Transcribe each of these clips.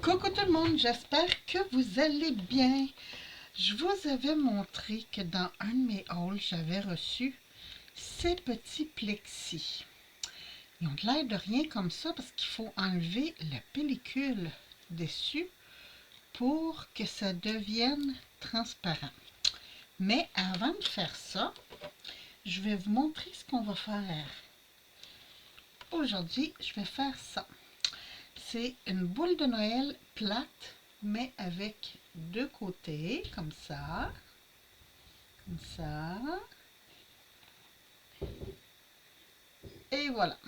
Coucou tout le monde, j'espère que vous allez bien. Je vous avais montré que dans un de mes hauls, j'avais reçu ces petits plexis. Ils ont de l'air de rien comme ça parce qu'il faut enlever la pellicule dessus pour que ça devienne transparent. Mais avant de faire ça, je vais vous montrer ce qu'on va faire. Aujourd'hui, je vais faire ça. C'est une boule de Noël plate, mais avec deux côtés, comme ça, et voilà.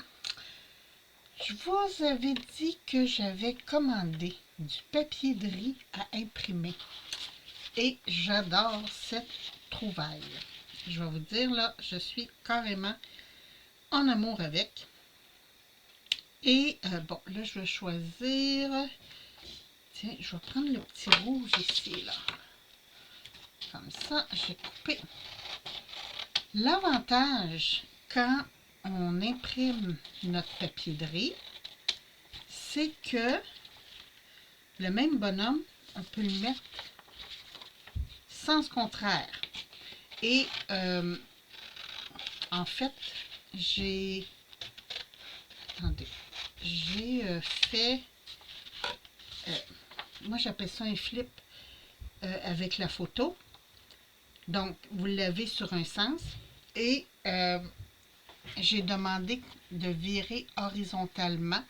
Je vous avais dit que j'avais commandé du papier de riz à imprimer, et j'adore cette trouvaille. Je vais vous dire, là, je suis carrément en amour avec. Et bon, là, je vais choisir. Tiens, je vais prendre le petit rouge ici, là. Comme ça, j'ai coupé. L'avantage, quand on imprime notre papier de riz, c'est que le même bonhomme, on peut le mettre sens contraire. Et en fait, j'ai fait, moi j'appelle ça un flip avec la photo. Donc, vous l'avez sur un sens et j'ai demandé de virer horizontalement.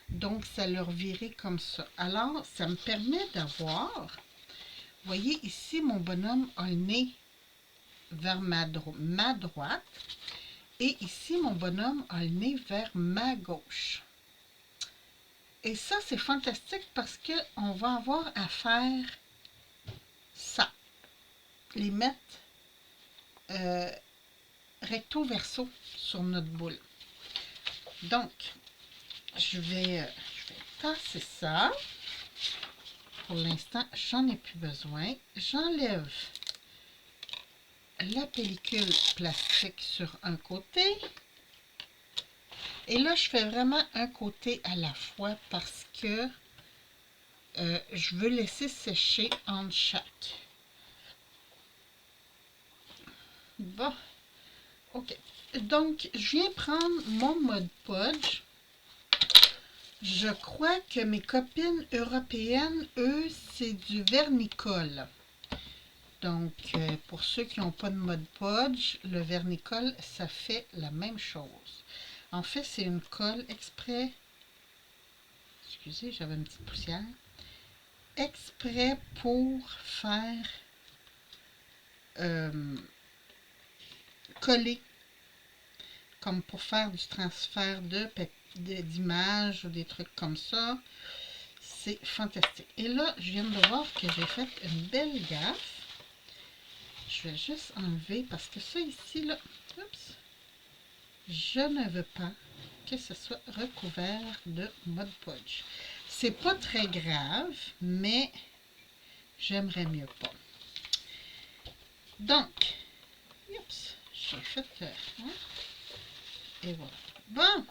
Donc, ça leur virait comme ça. Alors, ça me permet d'avoir, vous voyez ici, mon bonhomme a le nez vers ma droite. Et ici, mon bonhomme a le nez vers ma gauche. Et ça, c'est fantastique parce qu'on va avoir à faire ça. Les mettre recto verso sur notre boule. Donc, je vais tasser ça. Pour l'instant, j'en ai plus besoin. J'enlève la pellicule plastique sur un côté. Et là, je fais vraiment un côté à la fois parce que je veux laisser sécher entre chaque. Bon, ok. Donc, je viens prendre mon Mod Podge. Je crois que mes copines européennes, eux, c'est du vernicole. Donc, pour ceux qui n'ont pas de Mod Podge, le vernicole, ça fait la même chose. En fait, c'est une colle exprès. Excusez, j'avais une petite poussière. Exprès pour faire coller, comme pour faire du transfert d'images ou des trucs comme ça. C'est fantastique. Et là, je viens de voir que j'ai fait une belle gaffe. Je vais juste enlever parce que ça ici, là, oups, je ne veux pas que ce soit recouvert de Mod Podge. C'est pas très grave, mais j'aimerais mieux pas. Donc, oups, j'ai fait hein, et voilà. Bon,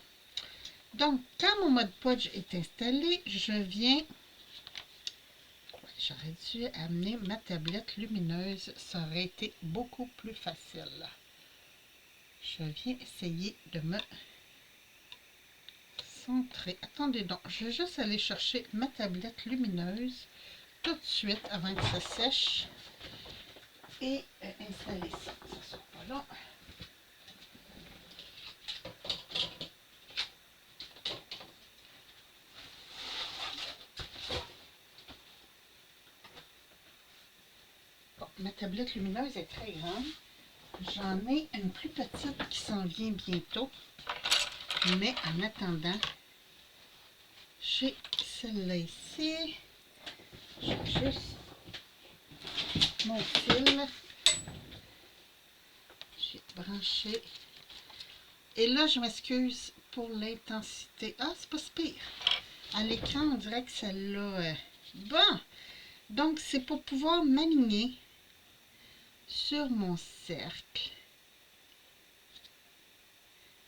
donc quand mon Mod Podge est installé, je viens. J'aurais dû amener ma tablette lumineuse, ça aurait été beaucoup plus facile. Je viens essayer de me centrer. Attendez donc, je vais juste aller chercher ma tablette lumineuse tout de suite avant que ça sèche et installer ça. Ça sera pas long. Bon, ma tablette lumineuse est très grande. J'en ai une plus petite qui s'en vient bientôt. Mais en attendant, j'ai celle-là ici. J'ai juste mon fil. J'ai branché. Et là, je m'excuse pour l'intensité. Ah, c'est pas si pire. À l'écran, on dirait que celle-là... Bon! Donc, c'est pour pouvoir m'aligner sur mon cercle.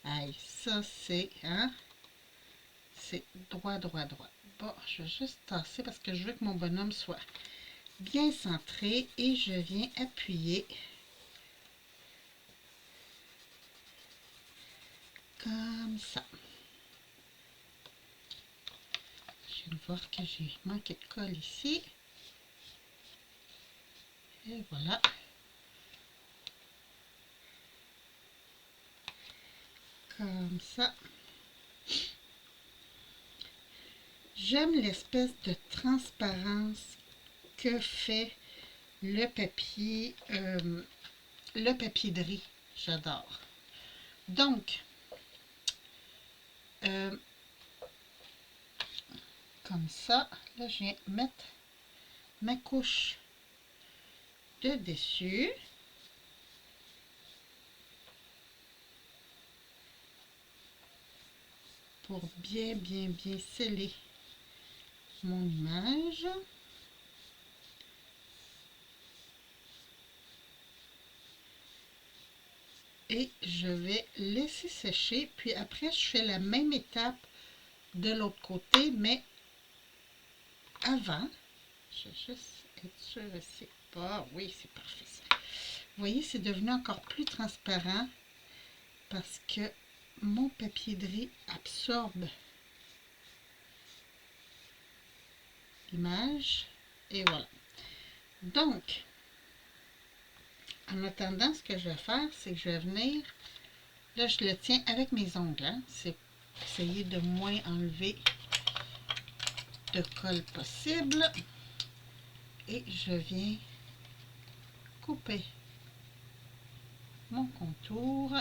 Aïe, ça c'est, hein? c'est droit, droit, droit. Bon, je vais juste tasser parce que je veux que mon bonhomme soit bien centré et je viens appuyer comme ça. Je viens de voir que j'ai manqué de colle ici. Et voilà. Comme ça. J'aime l'espèce de transparence que fait le papier de riz. J'adore. Donc, comme ça, là, je viens mettre ma couche de dessus. Pour bien sceller mon image. Et je vais laisser sécher. Puis après, je fais la même étape de l'autre côté, mais avant. Je vais juste être sûre ici. Ah oui, c'est parfait ça. Vous voyez, c'est devenu encore plus transparent parce que mon papier de riz absorbe l'image. Et voilà. Donc, en attendant, ce que je vais faire, c'est que je vais venir, là je le tiens avec mes ongles, hein? C'est essayer de moins enlever de colle possible. Et je viens couper mon contour.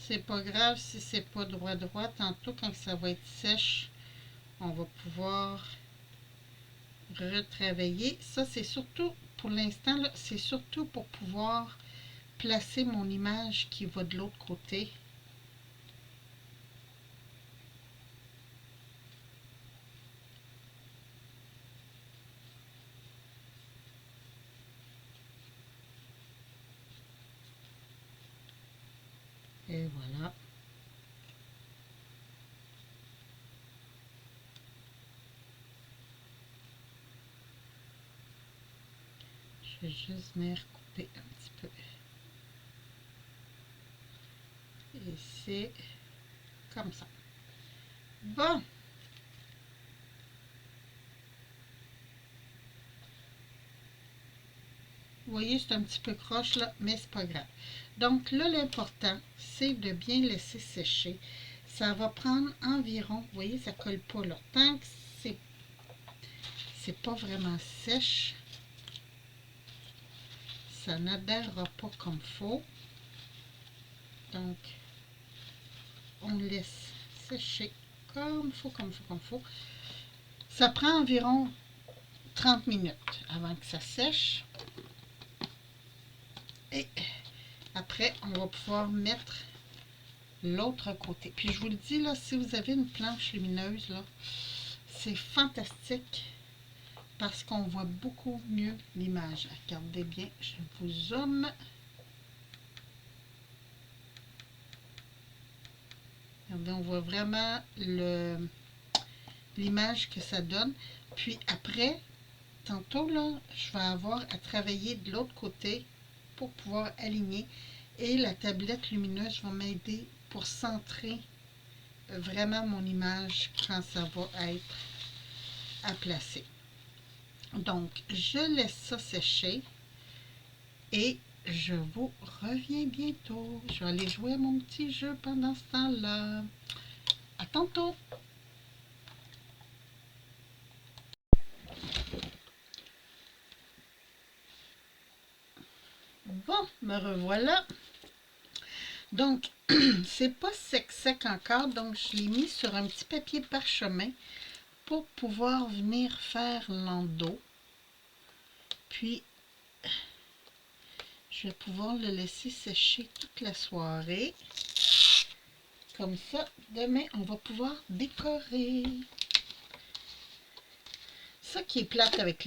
C'est pas grave si c'est pas droit droit. Tantôt, quand ça va être sèche, on va pouvoir retravailler. Ça, c'est surtout, pour l'instant, c'est surtout pour pouvoir placer mon image qui va de l'autre côté. Et voilà. Je vais juste venir couper un petit peu. Et c'est comme ça. Bon. Vous voyez, c'est un petit peu croche là, mais c'est pas grave. Donc là, l'important, c'est de bien laisser sécher. Ça va prendre environ, vous voyez, ça colle pas là. Tant que c'est pas vraiment sèche, ça n'adhèrera pas comme faut. Donc, on laisse sécher comme faut, comme faut, comme faut. Ça prend environ 30 minutes avant que ça sèche. Et après, on va pouvoir mettre l'autre côté. Puis je vous le dis, là, si vous avez une planche lumineuse, là, c'est fantastique parce qu'on voit beaucoup mieux l'image. Regardez bien, je vous zoome. Regardez, on voit vraiment l'image que ça donne. Puis après, tantôt, là, je vais avoir à travailler de l'autre côté pour pouvoir aligner. Et la tablette lumineuse va m'aider pour centrer vraiment mon image quand ça va être à placer. Donc, je laisse ça sécher et je vous reviens bientôt. Je vais aller jouer à mon petit jeu pendant ce temps-là. À tantôt! Bon, me revoilà. Donc, c'est pas sec encore, donc je l'ai mis sur un petit papier parchemin pour pouvoir venir faire l'endos. Puis, je vais pouvoir le laisser sécher toute la soirée. Comme ça, demain, on va pouvoir décorer. Ça qui est plate avec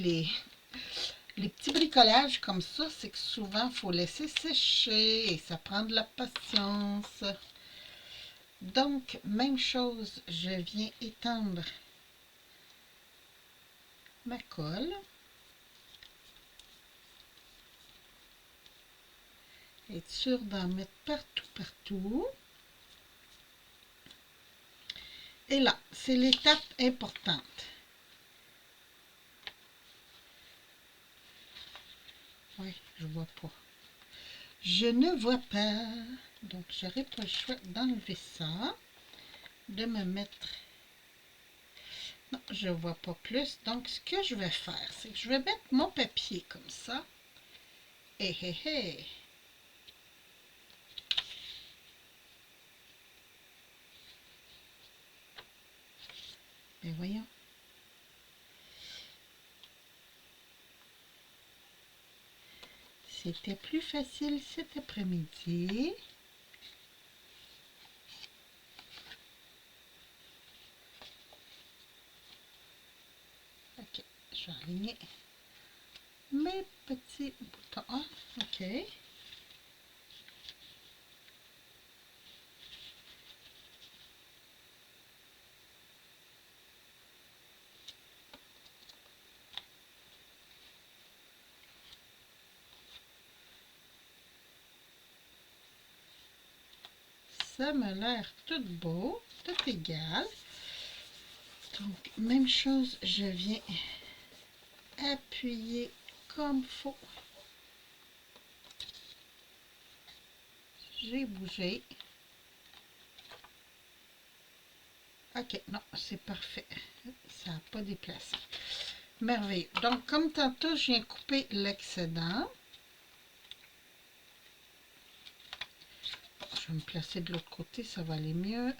Les petits bricolages comme ça, c'est que souvent, il faut laisser sécher et ça prend de la patience. Donc, même chose, je viens étendre ma colle. Être sûr d'en mettre partout. Et là, c'est l'étape importante. Oui, je vois pas. Je ne vois pas. Donc, j'aurai pas le choix d'enlever ça. De me mettre... Non, je vois pas plus. Donc, ce que je vais faire, c'est que je vais mettre mon papier comme ça. Et hé hé. Mais voyons. C'était plus facile cet après-midi. Ok, je vais aligner mes petits boutons. Ah, ok. Ça m'a l'air tout beau, tout égal. Donc, même chose, je viens appuyer comme faut. J'ai bougé. Ok, non, c'est parfait. Ça n'a pas déplacé. Merveilleux. Donc, comme tantôt, je viens couper l'excédent. Je vais me placer de l'autre côté, ça va aller mieux.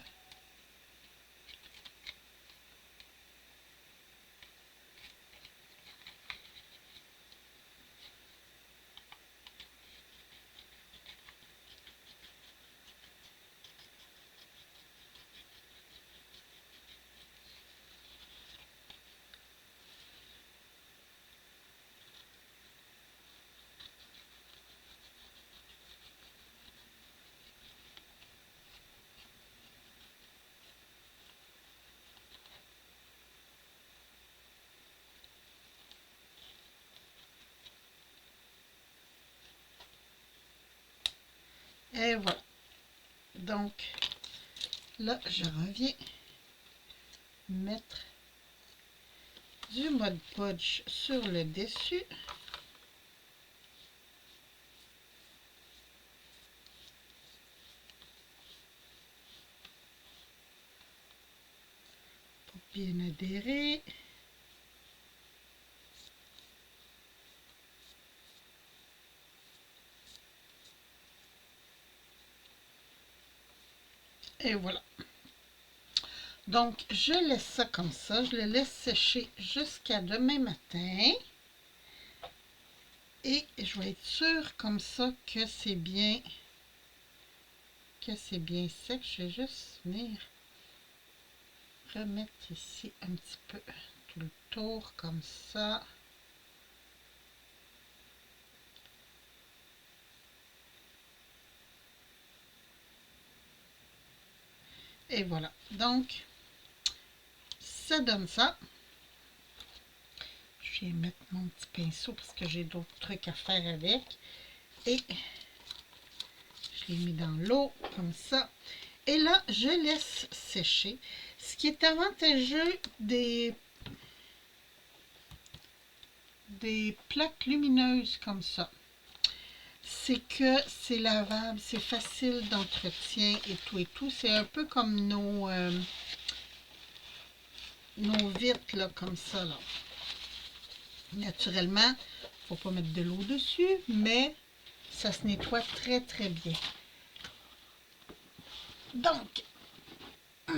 Et voilà. Donc, là, je reviens mettre du Mod Podge sur le dessus. Pour bien adhérer. Et voilà. Donc, je laisse ça comme ça. Je le laisse sécher jusqu'à demain matin. Et je vais être sûre comme ça que c'est bien sec. Je vais juste venir remettre ici un petit peu tout le tour comme ça. Et voilà. Donc, ça donne ça. Je viens mettre mon petit pinceau parce que j'ai d'autres trucs à faire avec. Et je l'ai mis dans l'eau comme ça. Et là, je laisse sécher. Ce qui est avantageux des plaques lumineuses comme ça, c'est que c'est lavable, c'est facile d'entretien et tout. C'est un peu comme nos vitres, là, comme ça, là. Naturellement, il ne faut pas mettre de l'eau dessus, mais ça se nettoie très, très bien. Donc, je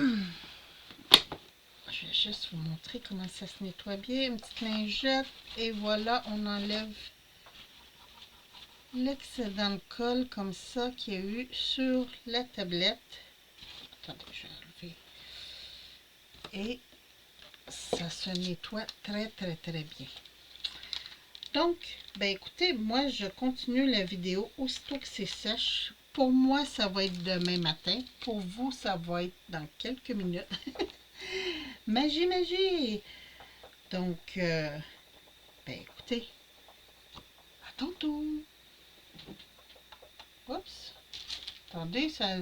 vais juste vous montrer comment ça se nettoie bien. Une petite lingette, et voilà, on enlève l'excédent de colle comme ça qu'il y a eu sur la tablette. Attendez, je vais enlever. Et ça se nettoie très, très, très bien. Donc, ben écoutez, moi je continue la vidéo aussitôt que c'est sèche. Pour moi, ça va être demain matin. Pour vous, ça va être dans quelques minutes. Magie, magie! Donc, ben écoutez, à tantôt! Oups! Attendez, ça,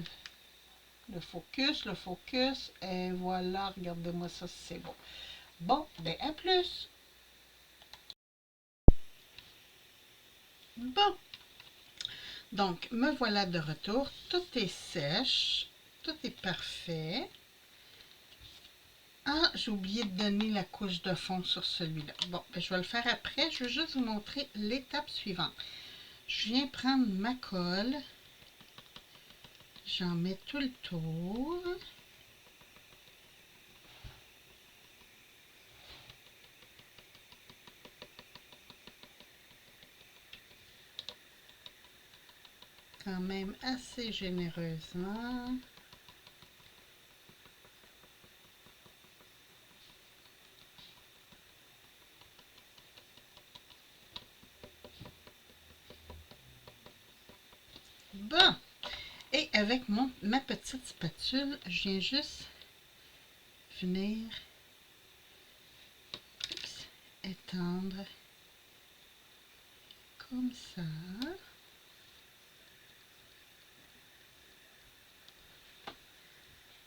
le focus, et voilà, regardez-moi ça, c'est bon. Bon, ben à plus! Bon, donc me voilà de retour, tout est sèche, tout est parfait. Ah, j'ai oublié de donner la couche de fond sur celui-là. Bon, ben, je vais le faire après, je veux juste vous montrer l'étape suivante. Je viens prendre ma colle, j'en mets tout le tour. Quand même assez généreusement. Bon, et avec ma petite spatule, je viens juste venir étendre comme ça.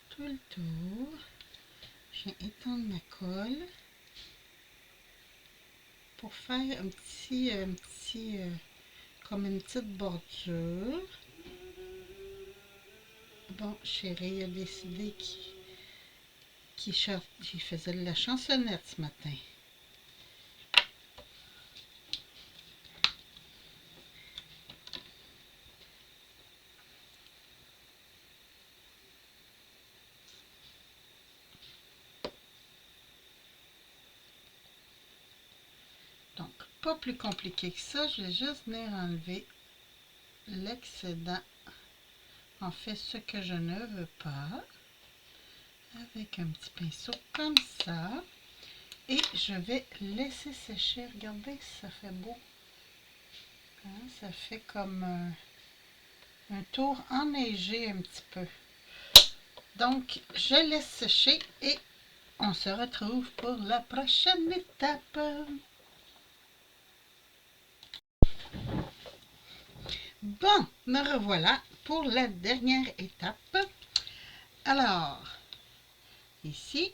Tout le tour. Je viens étendre ma colle pour faire comme une petite bordure. Bon, chérie a décidé qu'il faisait de la chansonnette ce matin. Donc, pas plus compliqué que ça. Je vais juste venir enlever l'excédent. En fait, ce que je ne veux pas. Avec un petit pinceau comme ça. Et je vais laisser sécher. Regardez, ça fait beau. Hein, ça fait comme un tour enneigé un petit peu. Donc, je laisse sécher et on se retrouve pour la prochaine étape. Bon, me revoilà pour la dernière étape. Alors, ici,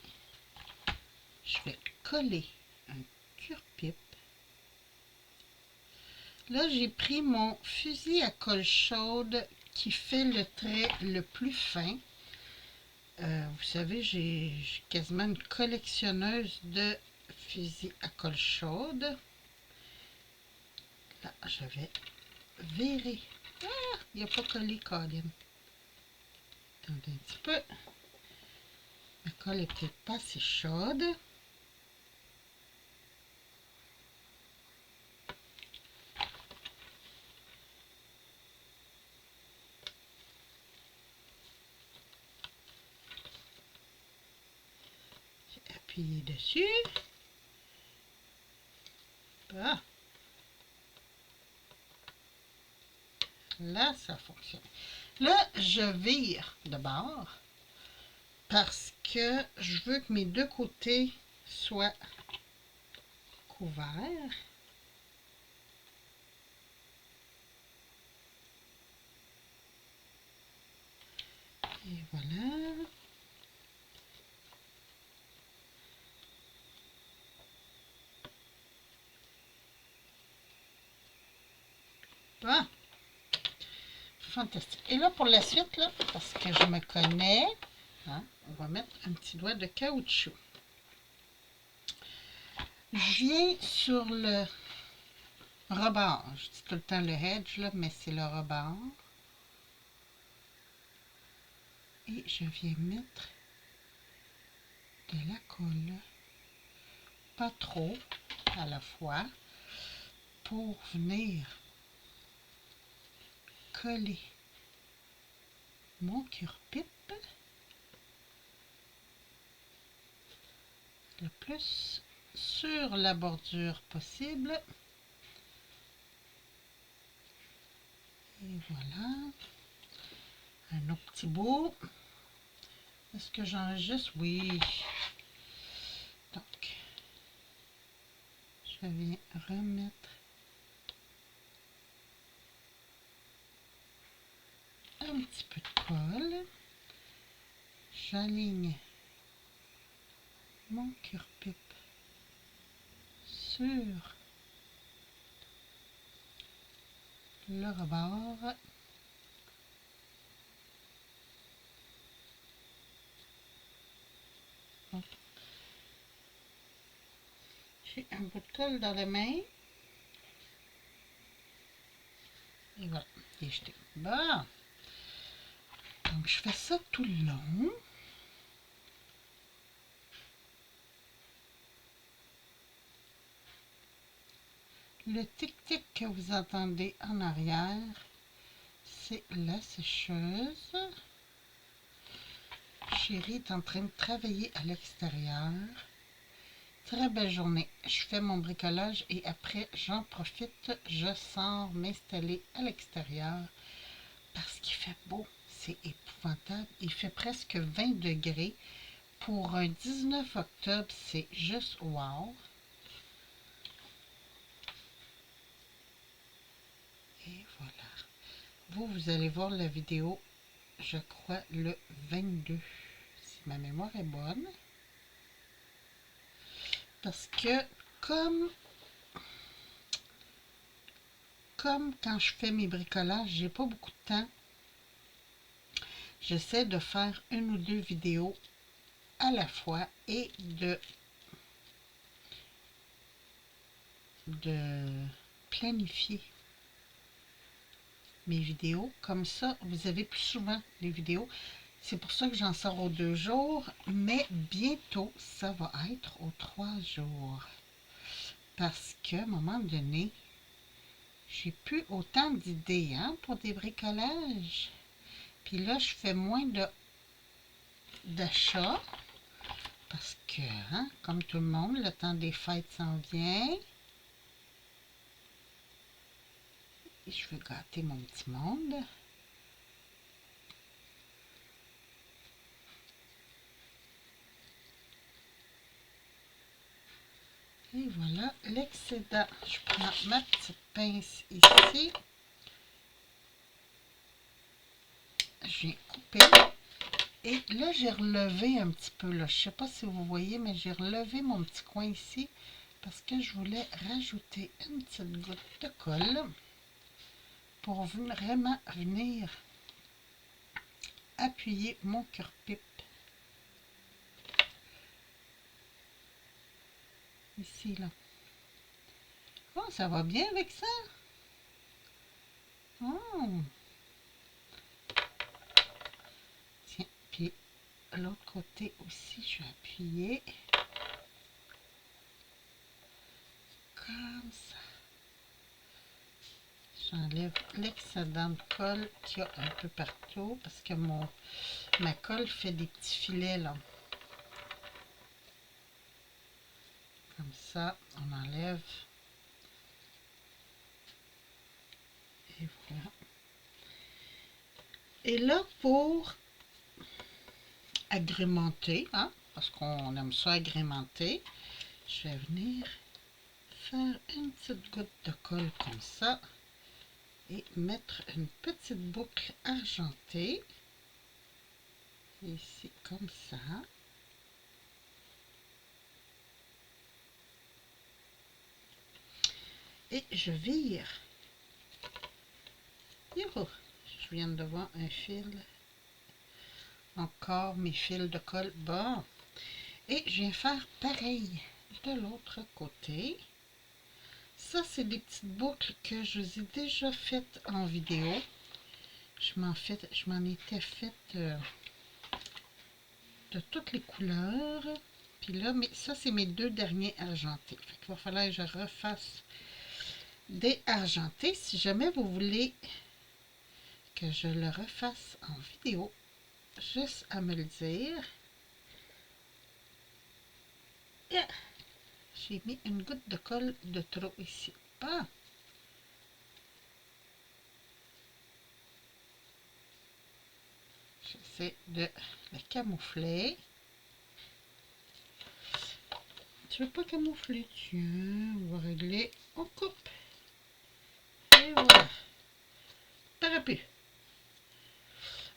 je vais coller un cure-pipe. Là, j'ai pris mon fusil à colle chaude qui fait le trait le plus fin. Vous savez, j'ai quasiment une collectionneuse de fusils à colle chaude. Là, je vais virer. Ah, il n'a pas collé, Colin. Attendez un petit peu. La colle n'est peut-être pas assez chaude. J'ai appuyé dessus. Ah. Là, ça fonctionne. Là, je vire de bord parce que je veux que mes deux côtés soient couverts. Et voilà. Bon. Fantastique. Et là, pour la suite, là, parce que je me connais, hein, on va mettre un petit doigt de caoutchouc. Je viens sur le rebord. Je dis tout le temps le edge, là, mais c'est le rebord. Et je viens mettre de la colle. Pas trop à la fois. Pour venir coller mon cure-pipe le plus sur la bordure possible. Et voilà. Un autre petit bout. Est-ce que j'enregistre? Oui. Donc, je viens remettre un petit peu de colle. J'aligne mon cure-pipe sur le rebord. J'ai un bout de colle dans la main. Et voilà, il est jeté. Bon. Donc, je fais ça tout le long. Le tic-tic que vous entendez en arrière, c'est la sécheuse. Chérie est en train de travailler à l'extérieur. Très belle journée. Je fais mon bricolage et après, j'en profite. Je sors m'installer à l'extérieur parce qu'il fait beau. C'est épouvantable. Il fait presque 20 degrés. Pour un 19 octobre, c'est juste wow. Et voilà. Vous allez voir la vidéo, je crois, le 22, si ma mémoire est bonne. Parce que, comme quand je fais mes bricolages, j'ai pas beaucoup de temps. J'essaie de faire une ou deux vidéos à la fois et de planifier mes vidéos. Comme ça, vous avez plus souvent les vidéos. C'est pour ça que j'en sors aux 2 jours, mais bientôt, ça va être aux 3 jours. Parce qu'à un moment donné, j'ai plus autant d'idées pour des bricolages. Puis là, je fais moins d'achats. Parce que, comme tout le monde, le temps des fêtes s'en vient. Et je veux gâter mon petit monde. Et voilà l'excédent. Je prends ma petite pince ici. Je viens couper. Et là, j'ai relevé un petit peu. Là. Je ne sais pas si vous voyez, mais j'ai relevé mon petit coin ici parce que je voulais rajouter une petite goutte de colle pour vraiment venir appuyer mon cure-pipe. Ici, là. Oh, ça va bien avec ça? Oh. Tiens, puis l'autre côté aussi, je vais appuyer. Comme ça. J'enlève l'excédent de colle qu'il y a un peu partout parce que ma colle fait des petits filets là. Comme ça, on enlève. Et voilà. Et là, pour agrémenter, parce qu'on aime ça agrémenter, je vais venir faire une petite goutte de colle comme ça et mettre une petite boucle argentée ici comme ça. Et je vire. Youhou! Je viens de voir un fil. Encore mes fils de colle. Bon. Et je viens faire pareil de l'autre côté. Ça, c'est des petites boucles que je vous ai déjà faites en vidéo. Je m'en étais faite de toutes les couleurs. Puis là, mais ça, c'est mes 2 derniers argentés. Fait qu'il va falloir que je refasse des argentés. Si jamais vous voulez que je le refasse en vidéo, juste à me le dire. Yeah. J'ai mis une goutte de colle de trop ici. Ah. J'essaie de le camoufler. Tu veux pas camoufler? Tiens, on va régler. On coupe. Et voilà. T'aurais pu.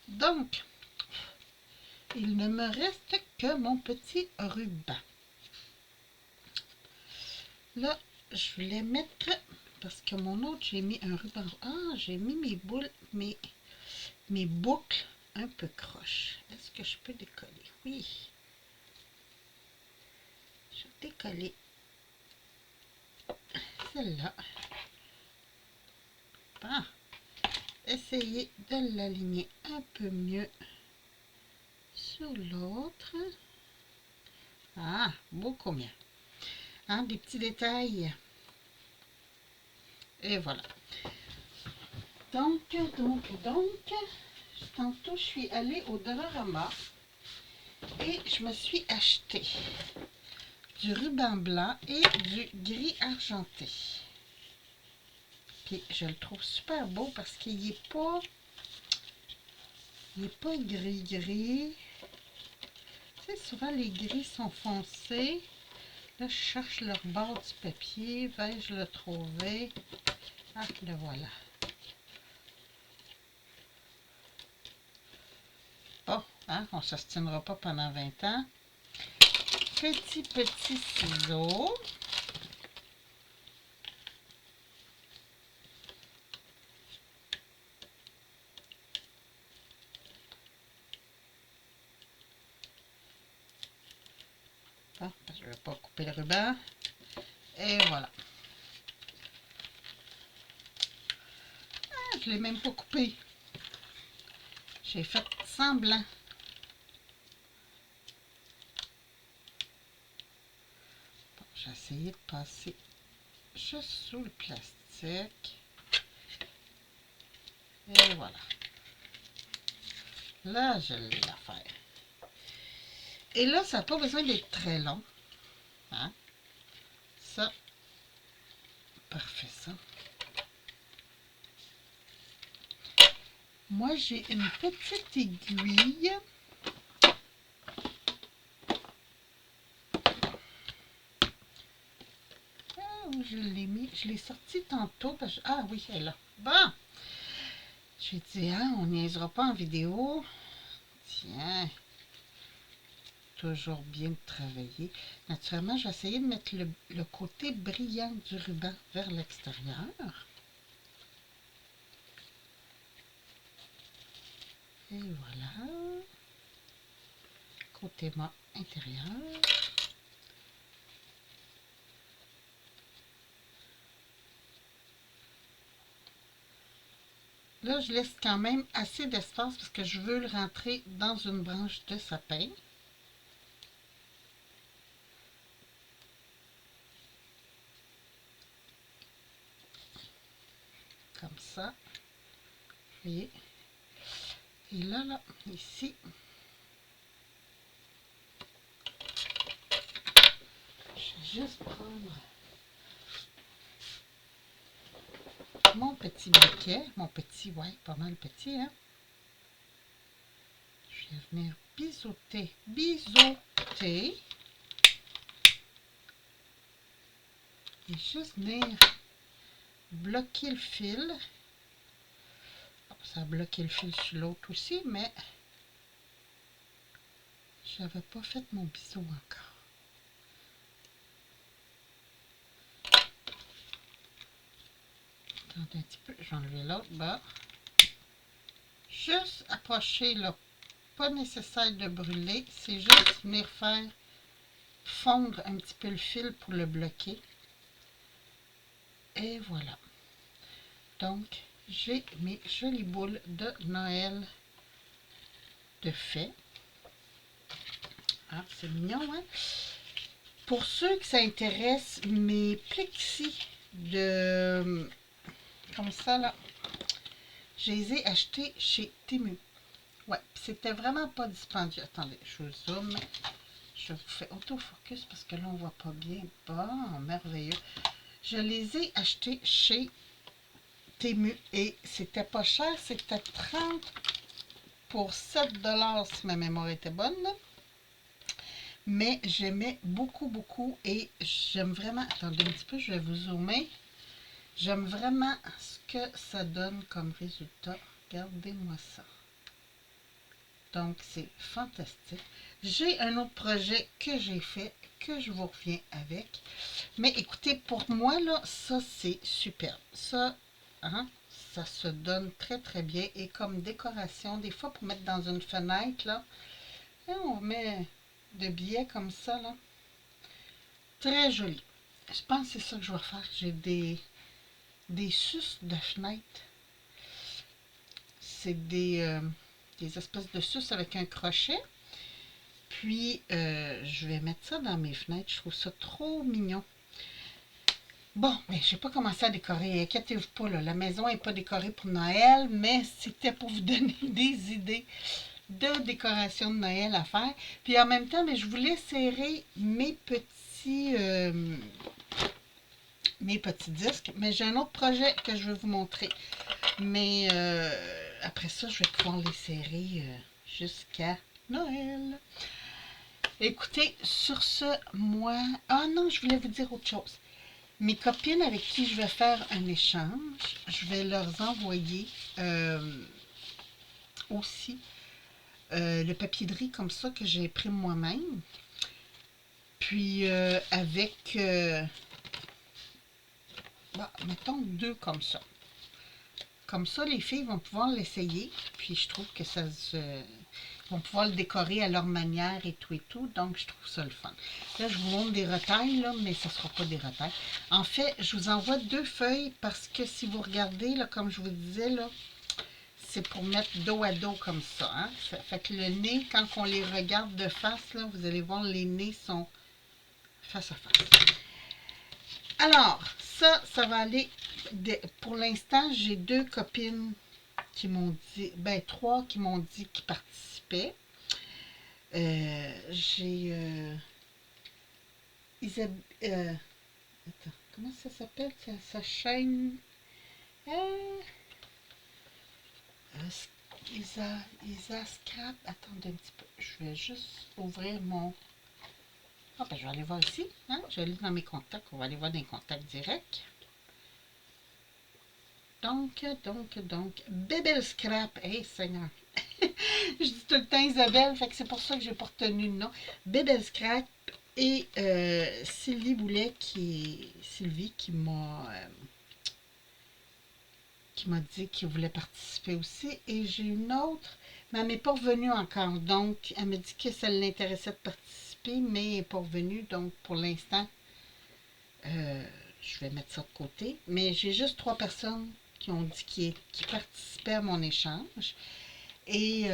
Donc, il ne me reste que mon petit ruban. Là, je voulais mettre, parce que mon autre, j'ai mis un ruban. Ah, j'ai mis mes boules, mes boucles un peu croches. Est-ce que je peux décoller? Oui. Je vais décoller celle-là. Bon. Essayer de l'aligner un peu mieux sur l'autre. Ah, beaucoup mieux. Hein, des petits détails. Et voilà. Donc, tantôt, je suis allée au Dollarama et je me suis acheté du ruban blanc et du gris argenté. Puis, je le trouve super beau parce qu'il n'est pas gris-gris. Tu sais, souvent, les gris sont foncés. Là, je cherche leur bord du papier. Vais-je le trouver? Ah, le voilà. Bon, hein, on ne s'ostinera pas pendant 20 ans. Petit ciseau. Bon, je ne vais pas couper le ruban. Et voilà. Ah, je ne l'ai même pas coupé. J'ai fait semblant. Bon, j'ai essayé de passer juste sous le plastique. Et voilà. Là, je l'ai l'affaire. Et là, ça n'a pas besoin d'être très long. Hein? Ça, parfait ça. Moi, j'ai une petite aiguille. Ah, où je l'ai mis? Je l'ai sortie tantôt. Parce que... Ah oui, elle est là. Bon! J'ai dit, hein, on niaisera pas en vidéo. Tiens. Toujours bien travaillé. Naturellement, j'ai essayé de mettre le côté brillant du ruban vers l'extérieur. Et voilà. Côté mat intérieur. Là, je laisse quand même assez d'espace parce que je veux le rentrer dans une branche de sapin. Comme ça. Vous voyez? Et là, ici, je vais juste prendre mon petit briquet. Mon petit, ouais, pas mal petit, hein. Je vais venir biseauter. Et juste venir bloquer le fil. Bon, ça a bloqué le fil sur l'autre aussi, mais je n'avais pas fait mon biseau encore. Attendez un petit peu, je vais enlever l'autre bas. Juste approcher là. Pas nécessaire de brûler, c'est juste venir faire fondre un petit peu le fil pour le bloquer. Et voilà. Donc, j'ai mes jolies boules de Noël de fait. Ah, c'est mignon, hein? Pour ceux que ça intéresse, mes plexis de... comme ça, là, je les ai achetés chez Temu. Ouais, c'était vraiment pas dispendieux. Attendez, je vous zoome. Je vous fais autofocus parce que là, on voit pas bien. Bon, merveilleux. Je les ai achetés chez Temu et c'était pas cher, c'était 30 pour 7 $ si ma mémoire était bonne. Mais j'aimais beaucoup, beaucoup et j'aime vraiment... Attendez un petit peu, je vais vous zoomer. J'aime vraiment ce que ça donne comme résultat. Regardez-moi ça. Donc, c'est fantastique. J'ai un autre projet que j'ai fait, que je vous reviens avec. Mais écoutez, pour moi, là, ça, c'est superbe. Ça, hein, ça se donne très, très bien. Et comme décoration, des fois, pour mettre dans une fenêtre, là, on met de billets comme ça, là. Très joli. Je pense que c'est ça que je vais faire. J'ai des suces de fenêtre. C'est des espèces de suces avec un crochet. Puis, je vais mettre ça dans mes fenêtres. Je trouve ça trop mignon. Bon, mais je n'ai pas commencé à décorer. Inquiétez-vous pas, là, la maison n'est pas décorée pour Noël, mais c'était pour vous donner des idées de décoration de Noël à faire. Puis en même temps, mais je voulais serrer mes petits disques. Mais j'ai un autre projet que je vais vous montrer. Mais après ça, je vais pouvoir les serrer jusqu'à Noël. Écoutez, sur ce, moi... Ah non, je voulais vous dire autre chose. Mes copines avec qui je vais faire un échange, je vais leur envoyer aussi le papier de riz comme ça que j'ai pris moi-même. Puis avec, mettons 2 comme ça. Comme ça, les filles vont pouvoir l'essayer. Puis je trouve que ça se... Ils vont pouvoir le décorer à leur manière et tout. Donc, je trouve ça le fun. Là, je vous montre des retailles, là, mais ça ne sera pas des retailles. En fait, je vous envoie 2 feuilles parce que si vous regardez, là, comme je vous disais, là, c'est pour mettre dos à dos comme ça. Hein? Ça fait que le nez, quand on les regarde de face, là, vous allez voir, les nez sont face à face. Alors, ça va aller... Pour l'instant, j'ai 2 copines qui m'ont dit... 3 qui m'ont dit qu'ils participaient. J'ai... Attends, comment ça s'appelle sa chaîne? Isa Scrap. Attendez un petit peu. Je vais juste ouvrir mon... Ah, je vais aller voir ici. Hein? Je vais aller dans mes contacts. On va aller voir dans les contacts directs. Donc, Bébel Scrap. Hey, Seigneur. Je dis tout le temps Isabelle, fait que c'est pour ça que j'ai pas retenu le nom. Bébel Scrap et Sylvie Boulet, Sylvie qui m'a dit qu'elle voulait participer aussi. Et j'ai une autre, mais elle n'est pas revenue encore. Donc, elle me dit que ça l'intéressait de participer, mais elle n'est pas revenue. Donc, pour l'instant, je vais mettre ça de côté. Mais j'ai juste 3 personnes qui ont dit qu'ils participaient à mon échange. Et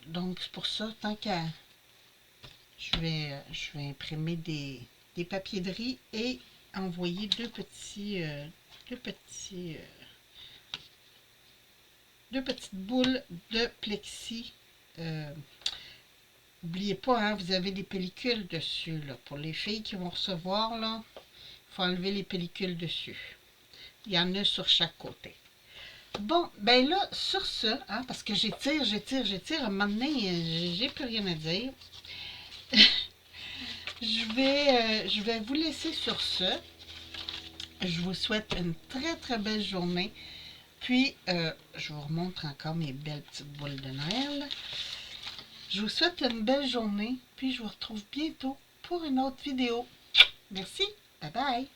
donc, c'est pour ça, tant qu'à... Je vais imprimer des papiers de riz et envoyer deux petites boules de plexi. N'oubliez pas, hein, vous avez des pellicules dessus. Là. Pour les filles qui vont recevoir, il faut enlever les pellicules dessus. Il y en a sur chaque côté. Bon, ben là, sur ce, hein, parce que j'étire, à un moment donné, j'ai plus rien à dire. Je vais vous laisser sur ce. Je vous souhaite une très, très belle journée. Puis, je vous remontre encore mes belles petites boules de Noël. Je vous souhaite une belle journée. Puis, je vous retrouve bientôt pour une autre vidéo. Merci. Bye bye.